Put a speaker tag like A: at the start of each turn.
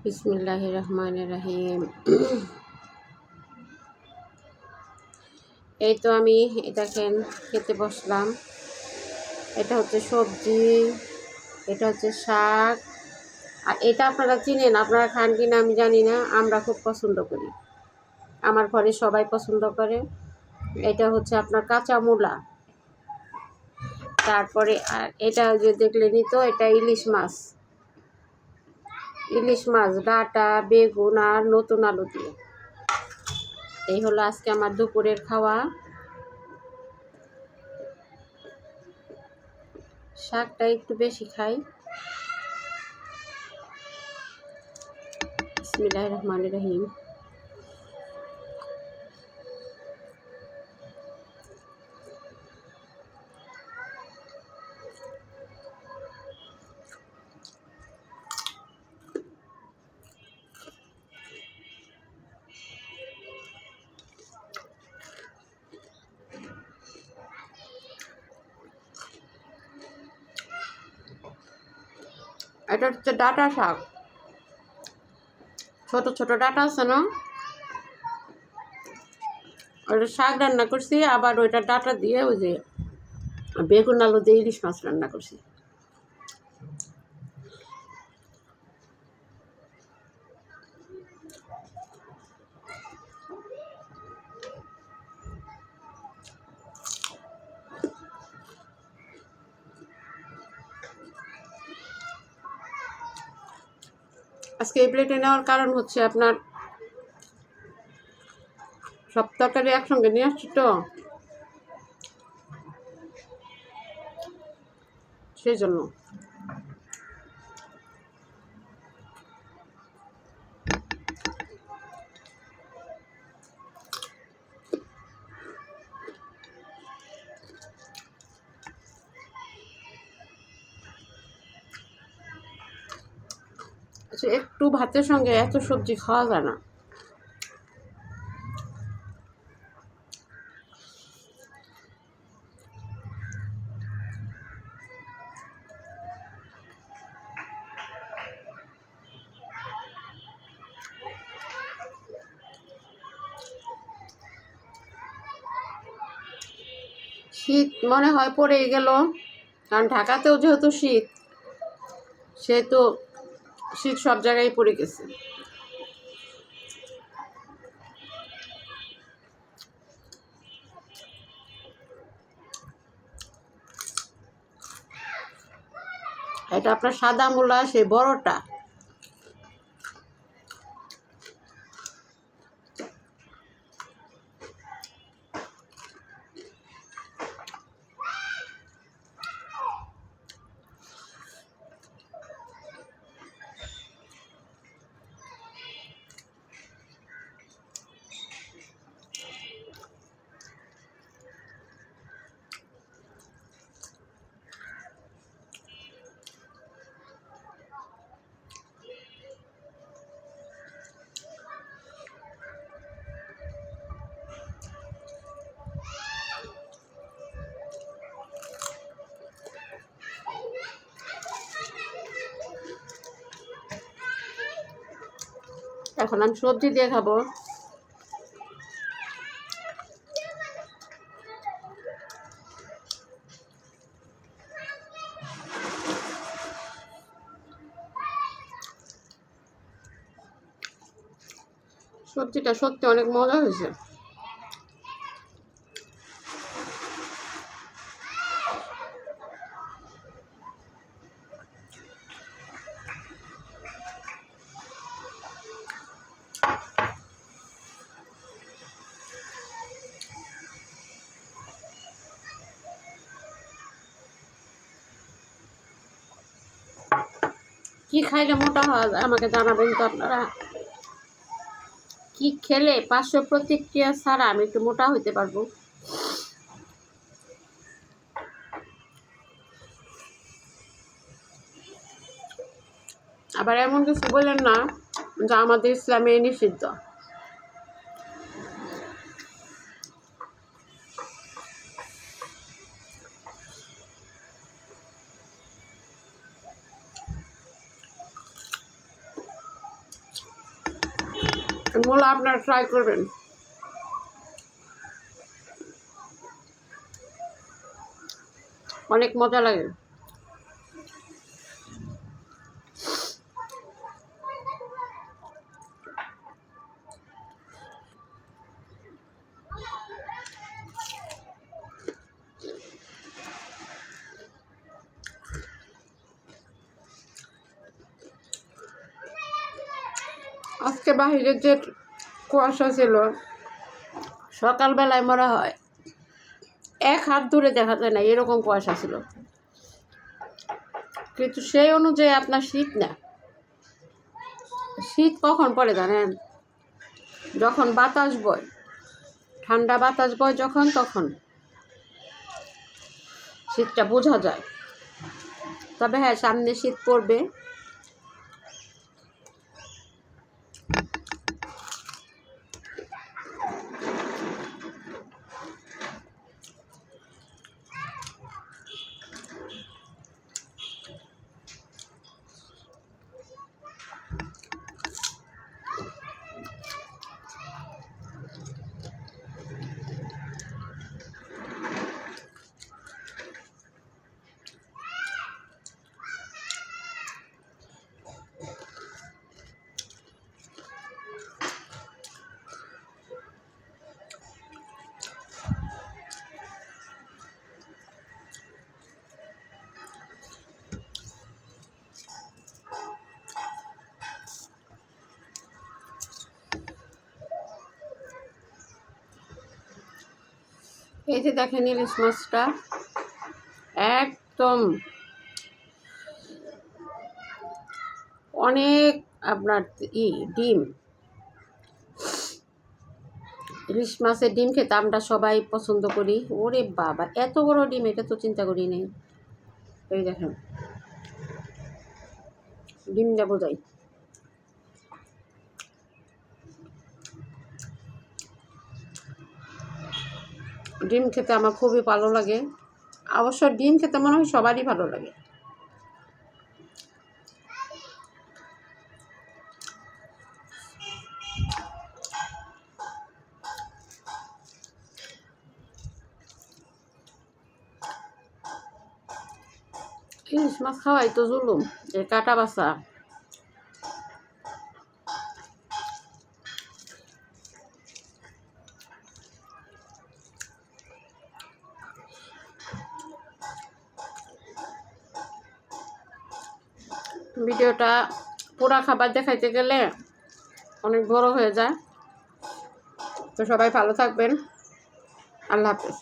A: বিসমিল্লাহির রহমানির রহিম। এই তো আমি দেখেন খেতে বসলাম। এটা হচ্ছে সবজি, এটা হচ্ছে শাক। আর এটা আপনারা চিনেন, আপনারা খান কিনা আমি জানি না, আমরা খুব পছন্দ করি, আমার ঘরে সবাই পছন্দ করে। এটা হচ্ছে আপনার কাঁচা মূলা। তারপরে আর এটা যে দেখলেনই তো, এটা ইলিশ মাছ। ইলিশ মাছ ডাঁটা, বেগুন আর নতুন আলু দিয়ে। এই হলো আজকে আমার দুপুরের খাওয়া। শাকটা একটু বেশি খাই। বিসমিল্লাহির রহমানির রহিম। এটা হচ্ছে ডাঁটা শাক, ছোট ছোট ডাঁটা আছে না, ওইটা শাক রান্না করছি, আবার ওইটা ডাঁটা দিয়ে ওই যে বেগুন আলু দিয়ে ইলিশ মাছ রান্না করছি। আজকে এই প্লেটে নেওয়ার কারণ হচ্ছে আপনার সব তরকারি একসঙ্গে নিয়ে আসছি তো, সেই জন্য। আচ্ছা, একটু ভাতের সঙ্গে এত সবজি খাওয়া যায় না। শীত মনে হয় পড়েই গেল, কারণ ঢাকাতেও যেহেতু শীত, সেহেতু শীত সব জায়গায় পড়ে গেছে। এটা আপনার সাদা মূলা, সেই বড়টা। এখন আমি সবজি দিয়ে খাবো। সবজিটা সত্যি অনেক মজা হয়েছে। কি খাইলে মোটা হওয়া যায় আমাকে জানাবেন তো আপনারা। কি খেলে পার্শ্ব প্রতিক্রিয়া ছাড়া আমি একটু মোটা হইতে পারবো? আবার এমন কিছু বললেন না যা আমাদের ইসলামে নিষিদ্ধ। মূলা আপনারা ট্রাই করবেন। অনেক মজা লাগে। আজকে বাহিরের যে কুয়াশা ছিল, সকালবেলায় মনে হয় 1 হাত দূরে দেখা যায় না, এরকম কুয়াশা ছিল। কিন্তু সেই অনুযায়ী আপনার শীত না। শীত কখন পড়ে জানেন? যখন বাতাস বয়, ঠান্ডা বাতাস বয় যখন, তখন শীতটা বোঝা যায়। তবে হ্যাঁ, সামনে শীত পড়বে। এই যে দেখেন ইলিশ মাছটা একদম অনেক আপনার ডিম। ইলিশ মাছের ডিম খেতে আমরা সবাই পছন্দ করি। ওরে বাবা, এত বড় ডিম, এটা তো চিন্তা করি নেই। এই দেখেন ডিমটা বোঝাই। ডিম খেতে আমার খুবই ভালো লাগে। অবশ্য ডিম খেতে মনে হয় সবারই ভালো লাগে। ইলিশ মাছ খাওয়াই তো জুলুম, এই কাটা বাছা। ভিডিওটা পুরা খাবার দেখাইতে গেলে অনেক বড় হয়ে যায়। তো সবাই ভালো থাকবেন। আল্লাহ হাফেজ।